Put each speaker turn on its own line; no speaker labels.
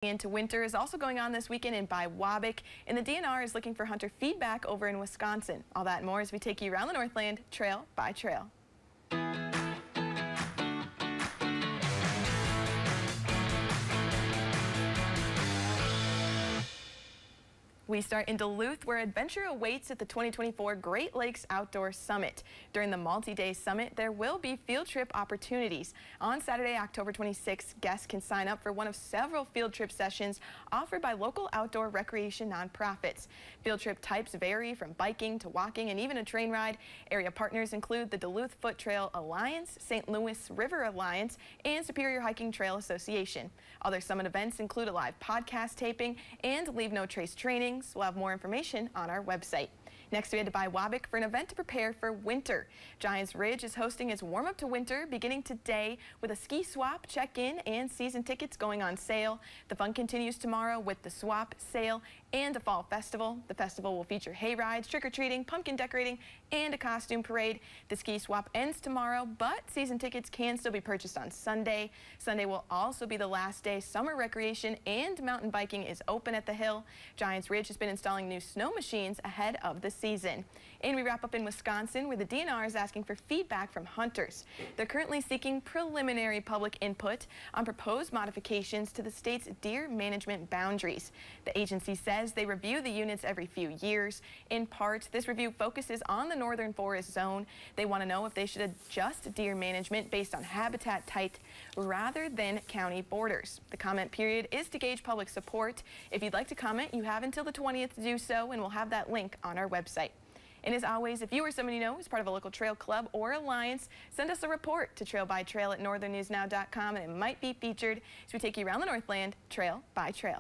Into winter is also going on this weekend in Biwabik, and the DNR is looking for hunter feedback over in Wisconsin. All that and more as we take you around the Northland trail by trail. We start in Duluth, where adventure awaits at the 2024 Great Lakes Outdoor Summit. During the multi-day summit, there will be field trip opportunities. On Saturday, October 26th, guests can sign up for one of several field trip sessions offered by local outdoor recreation nonprofits. Field trip types vary from biking to walking and even a train ride. Area partners include the Duluth Foot Trail Alliance, St. Louis River Alliance, and Superior Hiking Trail Association. Other summit events include a live podcast taping and Leave No Trace training. We'll have more information on our website. Next, we head to Biwabik for an event to prepare for winter. Giants Ridge is hosting its warm-up to winter beginning today with a ski swap, check-in, and season tickets going on sale. The fun continues tomorrow with the swap, sale, and a fall festival. The festival will feature hay rides, trick-or-treating, pumpkin decorating, and a costume parade. The ski swap ends tomorrow, but season tickets can still be purchased on Sunday. Sunday will also be the last day summer recreation and mountain biking is open at the hill. Giants Ridge has been installing new snow machines ahead of the season. And we wrap up in Wisconsin, where the DNR is asking for feedback from hunters. They're currently seeking preliminary public input on proposed modifications to the state's deer management boundaries. The agency says they review the units every few years. In part, this review focuses on the northern forest zone. They want to know if they should adjust deer management based on habitat type rather than county borders. The comment period is to gauge public support. If you'd like to comment, you have until the 20th to do so, and we'll have that link on our website. And as always, if you or someone you know is part of a local trail club or alliance, send us a report to trailbytrail@northernnewsnow.com, and it might be featured as we take you around the Northland trail by trail.